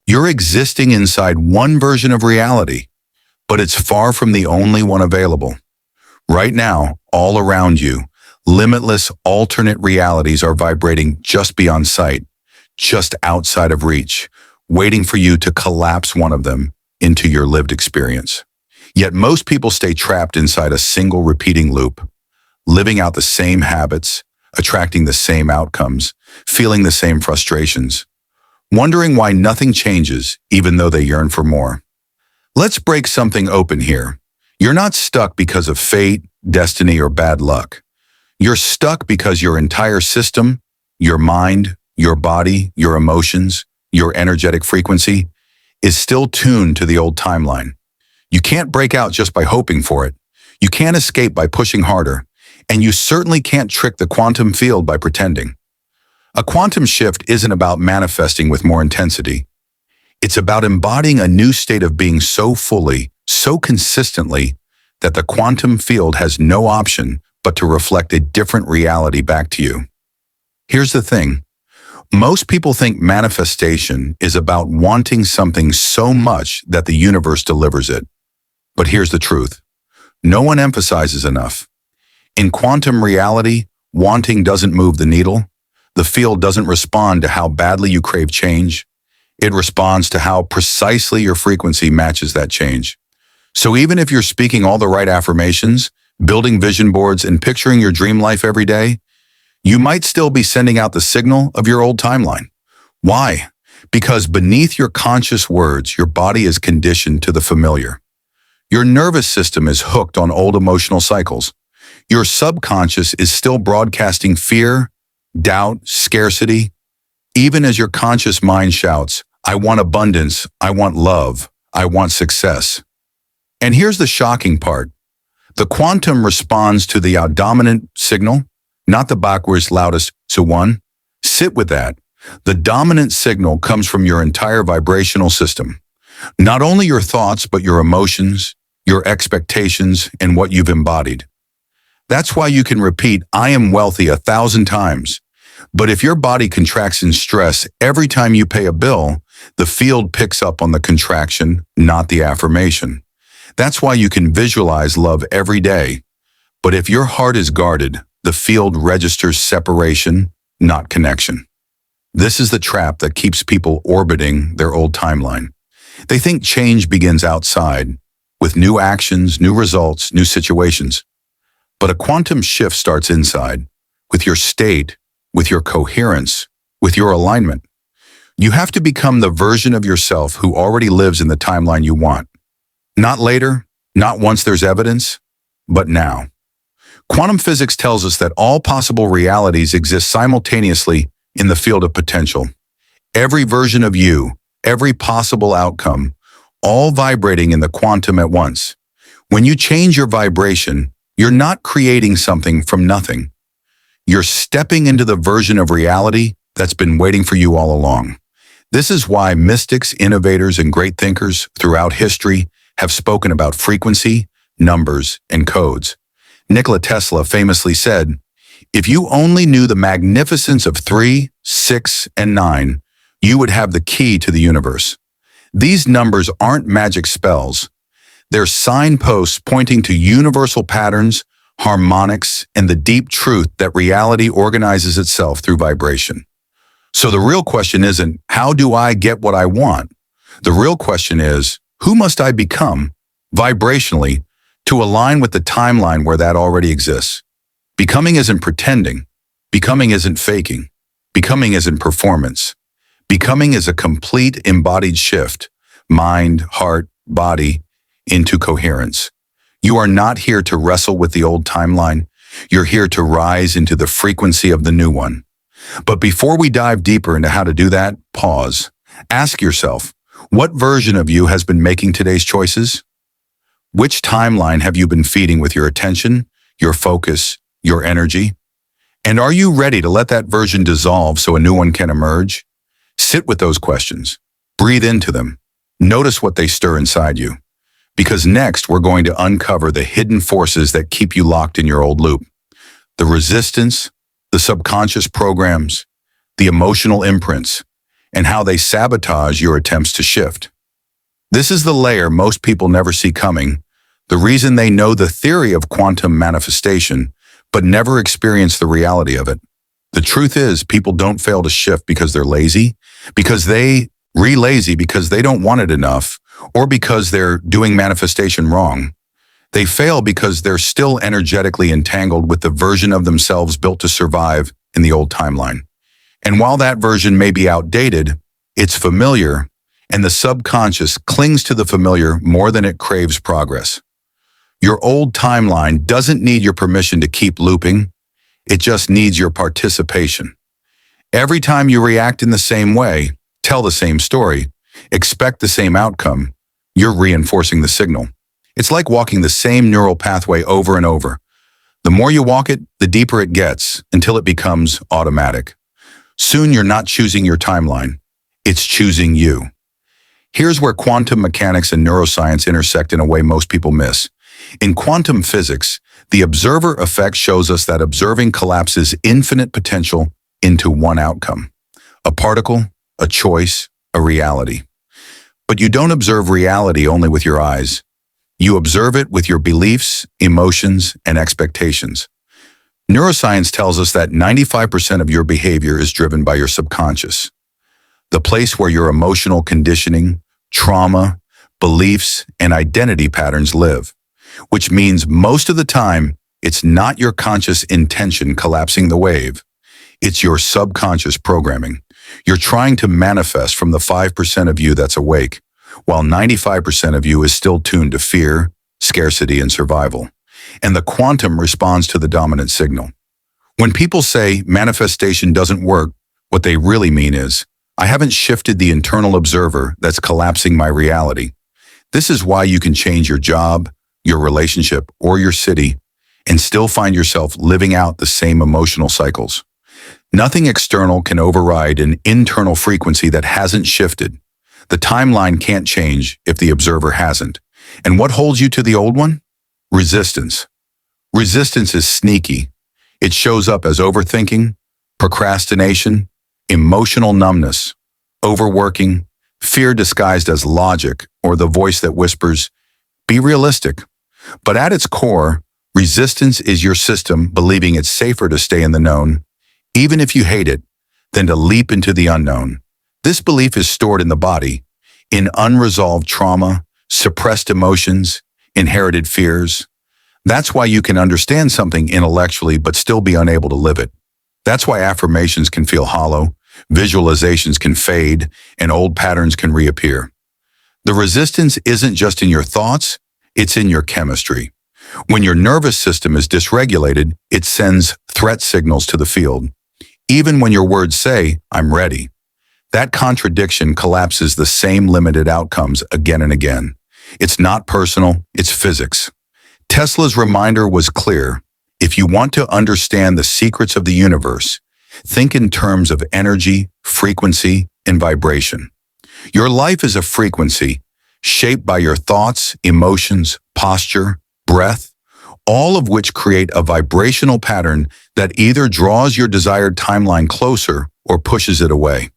You're existing inside one version of reality, but it's far from the only one available. Right now, all around you, limitless alternate realities are vibrating just beyond sight, just outside of reach, waiting for you to collapse one of them into your lived experience. Yet most people stay trapped inside a single repeating loop, living out the same habits, attracting the same outcomes, feeling the same frustrations, wondering why nothing changes even though they yearn for more. Let's break something open here. You're not stuck because of fate, destiny, or bad luck. You're stuck because your entire system, your mind, your body, your emotions, your energetic frequency is still tuned to the old timeline. You can't break out just by hoping for it. You can't escape by pushing harder. And you certainly can't trick the quantum field by pretending. A quantum shift isn't about manifesting with more intensity. It's about embodying a new state of being so fully, so consistently, that the quantum field has no option but to reflect a different reality back to you. Here's the thing. Most people think manifestation is about wanting something so much that the universe delivers it. But here's the truth. No one emphasizes enough. In quantum reality, wanting doesn't move the needle. The field doesn't respond to how badly you crave change. It responds to how precisely your frequency matches that change. So even if you're speaking all the right affirmations, building vision boards, and picturing your dream life every day, you might still be sending out the signal of your old timeline. Why? Because beneath your conscious words, your body is conditioned to the familiar. Your nervous system is hooked on old emotional cycles. Your subconscious is still broadcasting fear, doubt, scarcity, even as your conscious mind shouts, I want abundance, I want love, I want success. And here's the shocking part. The quantum responds to the dominant signal, not the backwards loudest, so one. Sit with that. The dominant signal comes from your entire vibrational system. Not only your thoughts, but your emotions, your expectations, and what you've embodied. That's why you can repeat, I am wealthy 1,000 times. But if your body contracts in stress every time you pay a bill, the field picks up on the contraction, not the affirmation. That's why you can visualize love every day. But if your heart is guarded, the field registers separation, not connection. This is the trap that keeps people orbiting their old timeline. They think change begins outside, with new actions, new results, new situations. But a quantum shift starts inside, with your state, with your coherence, with your alignment. You have to become the version of yourself who already lives in the timeline you want. Not later, not once there's evidence, but now. Quantum physics tells us that all possible realities exist simultaneously in the field of potential. Every version of you, every possible outcome, all vibrating in the quantum at once. When you change your vibration, you're not creating something from nothing. You're stepping into the version of reality that's been waiting for you all along. This is why mystics, innovators, and great thinkers throughout history have spoken about frequency, numbers, and codes. Nikola Tesla famously said, if you only knew the magnificence of 3, 6, and 9, you would have the key to the universe. These numbers aren't magic spells. They're signposts pointing to universal patterns, harmonics, and the deep truth that reality organizes itself through vibration. So the real question isn't, how do I get what I want? The real question is, who must I become, vibrationally, to align with the timeline where that already exists? Becoming isn't pretending. Becoming isn't faking. Becoming isn't performance. Becoming is a complete embodied shift, mind, heart, body, into coherence. You are not here to wrestle with the old timeline. You're here to rise into the frequency of the new one. But before we dive deeper into how to do that, pause. Ask yourself, what version of you has been making today's choices? Which timeline have you been feeding with your attention, your focus, your energy? And are you ready to let that version dissolve so a new one can emerge? Sit with those questions. Breathe into them. Notice what they stir inside you. Because next, we're going to uncover the hidden forces that keep you locked in your old loop. The resistance, the subconscious programs, the emotional imprints, and how they sabotage your attempts to shift. This is the layer most people never see coming, the reason they know the theory of quantum manifestation, but never experience the reality of it. The truth is, people don't fail to shift because they're lazy, because they lazy because they don't want it enough, or because they're doing manifestation wrong. They fail because they're still energetically entangled with the version of themselves built to survive in the old timeline. And while that version may be outdated, it's familiar, and the subconscious clings to the familiar more than it craves progress. Your old timeline doesn't need your permission to keep looping. It just needs your participation. Every time you react in the same way, tell the same story, expect the same outcome, you're reinforcing the signal. It's like walking the same neural pathway over and over. The more you walk it, the deeper it gets until it becomes automatic. Soon you're not choosing your timeline. It's choosing you. Here's where quantum mechanics and neuroscience intersect in a way most people miss. In quantum physics, the observer effect shows us that observing collapses infinite potential into one outcome: a particle, a choice, a reality. But you don't observe reality only with your eyes. You observe it with your beliefs, emotions, and expectations. Neuroscience tells us that 95% of your behavior is driven by your subconscious, the place where your emotional conditioning, trauma, beliefs, and identity patterns live, which means most of the time, it's not your conscious intention collapsing the wave. It's your subconscious programming. You're trying to manifest from the 5% of you that's awake, while 95% of you is still tuned to fear, scarcity, and survival. And the quantum responds to the dominant signal. When people say manifestation doesn't work, what they really mean is, I haven't shifted the internal observer that's collapsing my reality. This is why you can change your job, your relationship, or your city, and still find yourself living out the same emotional cycles. Nothing external can override an internal frequency that hasn't shifted. The timeline can't change if the observer hasn't. And what holds you to the old one? Resistance. Resistance is sneaky. It shows up as overthinking, procrastination, emotional numbness, overworking, fear disguised as logic, or the voice that whispers, be realistic. But at its core, resistance is your system believing it's safer to stay in the known, even if you hate it, than to leap into the unknown. This belief is stored in the body, in unresolved trauma, suppressed emotions, inherited fears. That's why you can understand something intellectually but still be unable to live it. That's why affirmations can feel hollow, visualizations can fade, and old patterns can reappear. The resistance isn't just in your thoughts, it's in your chemistry. When your nervous system is dysregulated, it sends threat signals to the field. Even when your words say, I'm ready. That contradiction collapses the same limited outcomes again and again. It's not personal, it's physics. Tesla's reminder was clear. If you want to understand the secrets of the universe, think in terms of energy, frequency, and vibration. Your life is a frequency shaped by your thoughts, emotions, posture, breath, all of which create a vibrational pattern that either draws your desired timeline closer or pushes it away.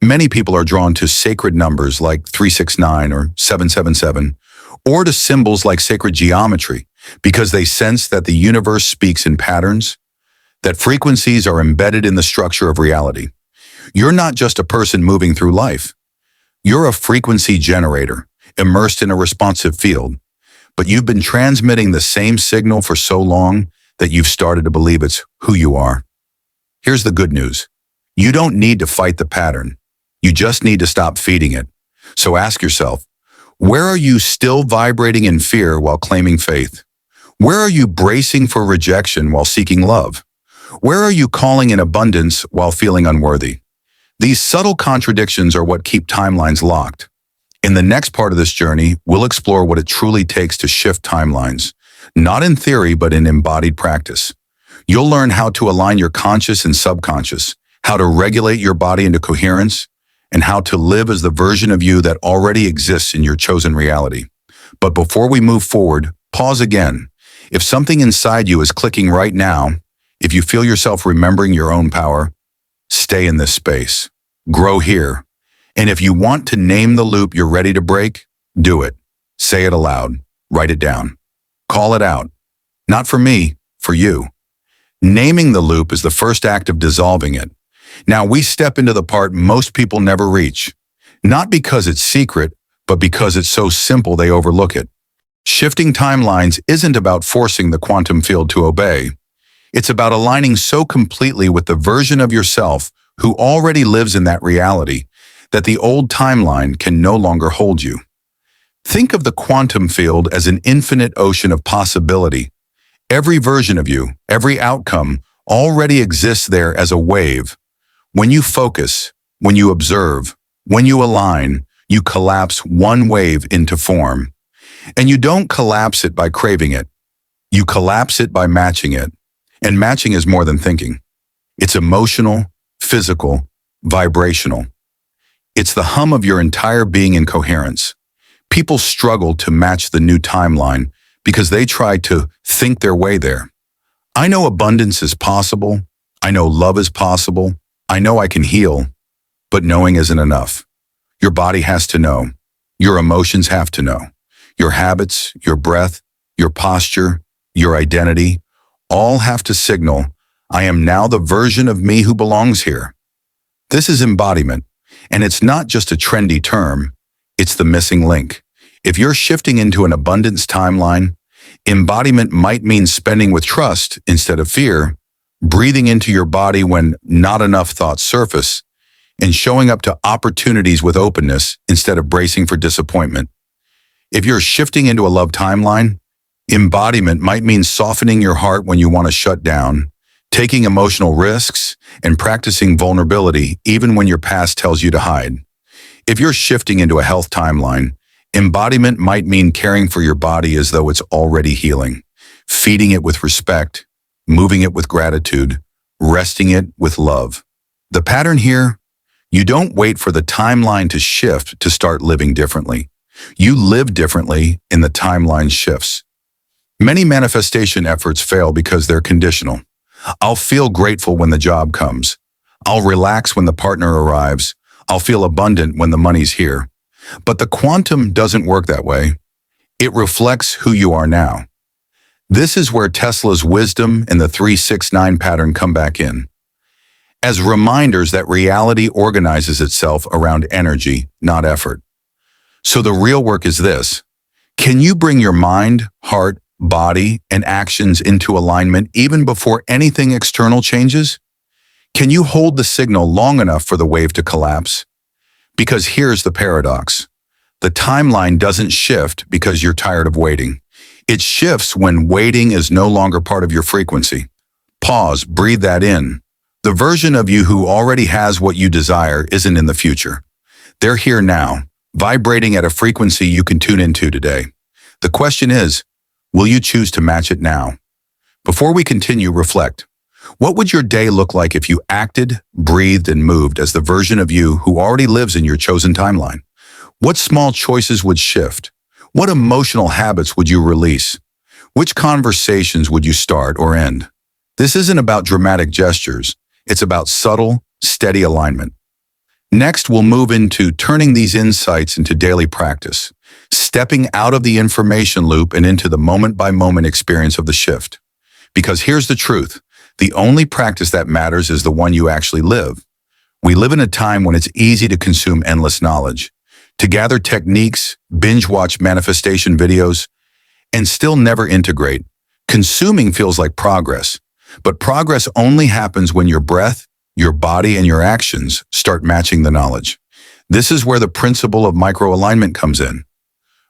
Many people are drawn to sacred numbers like 369 or 777, or to symbols like sacred geometry, because they sense that the universe speaks in patterns, that frequencies are embedded in the structure of reality. You're not just a person moving through life. You're a frequency generator, immersed in a responsive field, but you've been transmitting the same signal for so long that you've started to believe it's who you are. Here's the good news. You don't need to fight the pattern. You just need to stop feeding it. So ask yourself, where are you still vibrating in fear while claiming faith? Where are you bracing for rejection while seeking love? Where are you calling in abundance while feeling unworthy? These subtle contradictions are what keep timelines locked. In the next part of this journey, we'll explore what it truly takes to shift timelines, not in theory, but in embodied practice. You'll learn how to align your conscious and subconscious, how to regulate your body into coherence, and how to live as the version of you that already exists in your chosen reality. But before we move forward, pause again. If something inside you is clicking right now, if you feel yourself remembering your own power, stay in this space. grow here. And if you want to name the loop you're ready to break, do it. Say it aloud. Write it down. Call it out. Not for me, for you. Naming the loop is the first act of dissolving it. Now we step into the part most people never reach. Not because it's secret, but because it's so simple they overlook it. Shifting timelines isn't about forcing the quantum field to obey. It's about aligning so completely with the version of yourself who already lives in that reality that the old timeline can no longer hold you. Think of the quantum field as an infinite ocean of possibility. Every version of you, every outcome, already exists there as a wave. When you focus, when you observe, when you align, you collapse one wave into form. And you don't collapse it by craving it. You collapse it by matching it. And matching is more than thinking. It's emotional, physical, vibrational. It's the hum of your entire being in coherence. People struggle to match the new timeline because they try to think their way there. I know abundance is possible. I know love is possible. I know I can heal. But knowing isn't enough. Your body has to know. Your emotions have to know. Your habits, your breath, your posture, your identity, all have to signal, I am now the version of me who belongs here. This is embodiment, and it's not just a trendy term, it's the missing link. If you're shifting into an abundance timeline, embodiment might mean spending with trust instead of fear, breathing into your body when not enough thoughts surface, and showing up to opportunities with openness instead of bracing for disappointment. If you're shifting into a love timeline, embodiment might mean softening your heart when you want to shut down, taking emotional risks, and practicing vulnerability even when your past tells you to hide. If you're shifting into a health timeline, embodiment might mean caring for your body as though it's already healing, feeding it with respect, moving it with gratitude, resting it with love. The pattern here, you don't wait for the timeline to shift to start living differently. You live differently in the timeline shifts. Many manifestation efforts fail because they're conditional. I'll feel grateful when the job comes. I'll relax when the partner arrives. I'll feel abundant when the money's here. But the quantum doesn't work that way. It reflects who you are now. This is where Tesla's wisdom and the 3-6-9 pattern come back in. As reminders that reality organizes itself around energy, not effort. So the real work is this. Can you bring your mind, heart, body, and actions into alignment even before anything external changes? Can you hold the signal long enough for the wave to collapse? Because here's the paradox. The timeline doesn't shift because you're tired of waiting. It shifts when waiting is no longer part of your frequency. Pause, breathe that in. The version of you who already has what you desire isn't in the future. They're here now, vibrating at a frequency you can tune into today. The question is, will you choose to match it now? Before we continue, reflect. What would your day look like if you acted, breathed, and moved as the version of you who already lives in your chosen timeline? What small choices would shift? What emotional habits would you release? Which conversations would you start or end? This isn't about dramatic gestures. It's about subtle, steady alignment. Next, we'll move into turning these insights into daily practice, stepping out of the information loop and into the moment-by-moment experience of the shift. Because here's the truth. The only practice that matters is the one you actually live. We live in a time when it's easy to consume endless knowledge, to gather techniques, binge-watch manifestation videos, and still never integrate. Consuming feels like progress, but progress only happens when your breath, your body, and your actions start matching the knowledge. This is where the principle of micro-alignment comes in.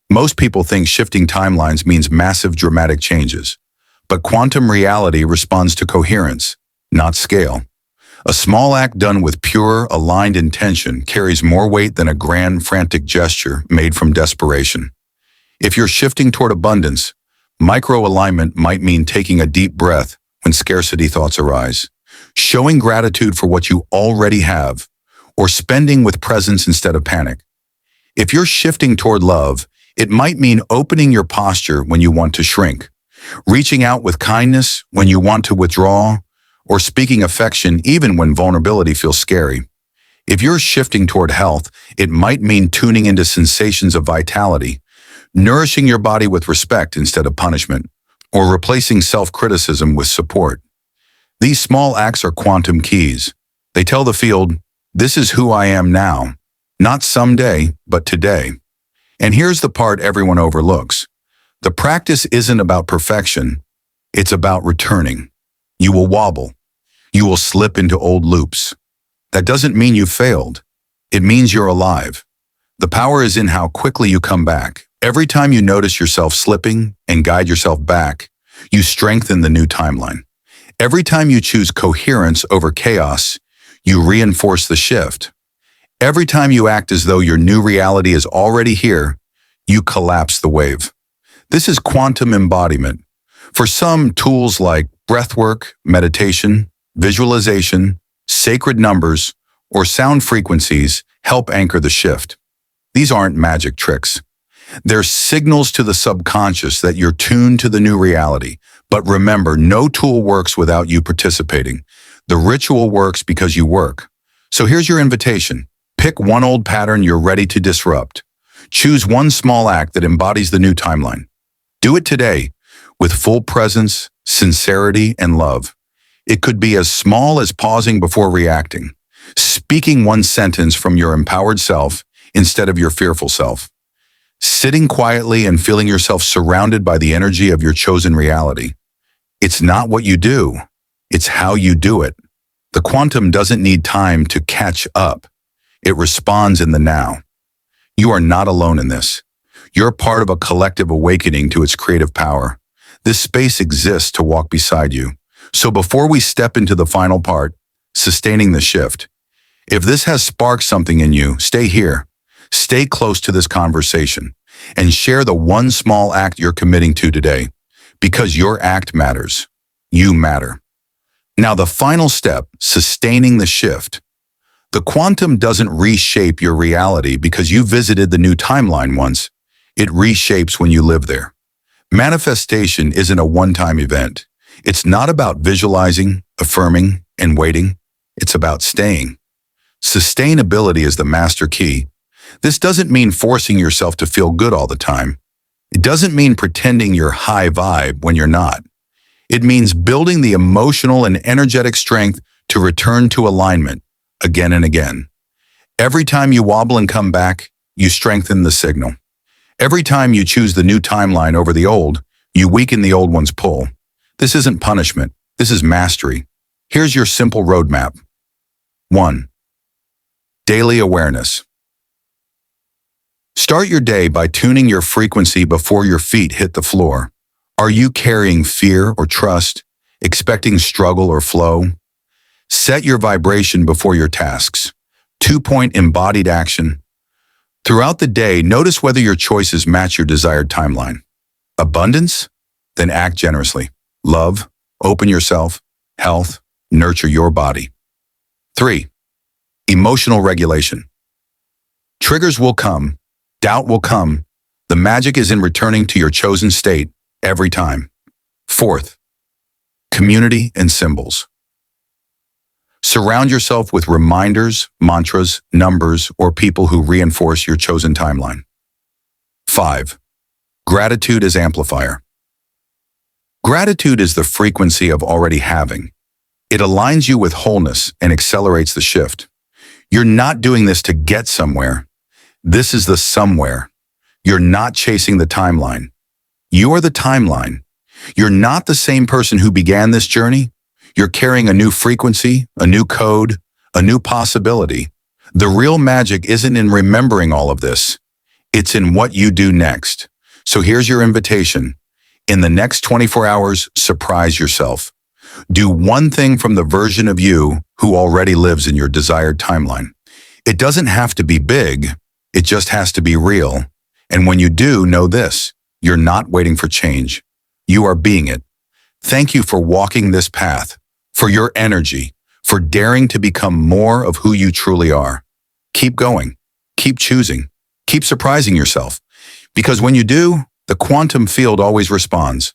Most people think shifting timelines means massive dramatic changes, but quantum reality responds to coherence, not scale. A small act done with pure, aligned intention carries more weight than a grand, frantic gesture made from desperation. If you're shifting toward abundance, micro-alignment might mean taking a deep breath when scarcity thoughts arise, showing gratitude for what you already have, or spending with presence instead of panic. If you're shifting toward love, it might mean opening your posture when you want to shrink, reaching out with kindness when you want to withdraw, or speaking affection even when vulnerability feels scary. If you're shifting toward health, it might mean tuning into sensations of vitality, nourishing your body with respect instead of punishment, or replacing self-criticism with support. These small acts are quantum keys. They tell the field, this is who I am now, not someday, but today. And here's the part everyone overlooks. The practice isn't about perfection, it's about returning. You will wobble. You will slip into old loops. That doesn't mean you failed. It means you're alive. The power is in how quickly you come back. Every time you notice yourself slipping and guide yourself back, you strengthen the new timeline. Every time you choose coherence over chaos, you reinforce the shift. Every time you act as though your new reality is already here, you collapse the wave. This is quantum embodiment. For some, tools like breathwork, meditation, visualization, sacred numbers, or sound frequencies help anchor the shift. These aren't magic tricks. They're signals to the subconscious that you're tuned to the new reality. But remember, no tool works without you participating. The ritual works because you work. So here's your invitation. Pick one old pattern you're ready to disrupt. Choose one small act that embodies the new timeline. Do it today with full presence, sincerity, and love. It could be as small as pausing before reacting, speaking one sentence from your empowered self instead of your fearful self, sitting quietly and feeling yourself surrounded by the energy of your chosen reality. It's not what you do, it's how you do it. The quantum doesn't need time to catch up. It responds in the now. You are not alone in this. You're part of a collective awakening to its creative power. This space exists to walk beside you. So before we step into the final part, sustaining the shift, if this has sparked something in you, stay here. Stay close to this conversation and share the one small act you're committing to today, because your act matters. You matter. Now the final step, sustaining the shift. The quantum doesn't reshape your reality because you visited the new timeline once. It reshapes when you live there. Manifestation isn't a one-time event. It's not about visualizing, affirming, and waiting. It's about staying. Sustainability is the master key. This doesn't mean forcing yourself to feel good all the time. It doesn't mean pretending you're high vibe when you're not. It means building the emotional and energetic strength to return to alignment again and again. Every time you wobble and come back, you strengthen the signal. Every time you choose the new timeline over the old, you weaken the old one's pull. This isn't punishment. This is mastery. Here's your simple roadmap. 1. Daily awareness. Start your day by tuning your frequency before your feet hit the floor. Are you carrying fear or trust, expecting struggle or flow? Set your vibration before your tasks. 2-point embodied action. Throughout the day, notice whether your choices match your desired timeline. Abundance? Then act generously. Love, open yourself. Health, nurture your body. 3. Emotional regulation. Triggers will come. Doubt will come. The magic is in returning to your chosen state every time. 4th. Community and symbols. Surround yourself with reminders, mantras, numbers, or people who reinforce your chosen timeline. 5. Gratitude as amplifier. Gratitude is the frequency of already having. It aligns you with wholeness and accelerates the shift. You're not doing this to get somewhere. This is the somewhere. You're not chasing the timeline. You are the timeline. You're not the same person who began this journey. You're carrying a new frequency, a new code, a new possibility. The real magic isn't in remembering all of this. It's in what you do next. So here's your invitation. In the next 24 hours, surprise yourself. Do one thing from the version of you who already lives in your desired timeline. It doesn't have to be big. It just has to be real. And when you do, know this. You're not waiting for change. You are being it. Thank you for walking this path, for your energy, for daring to become more of who you truly are. Keep going. Keep choosing. Keep surprising yourself. Because when you do, the quantum field always responds.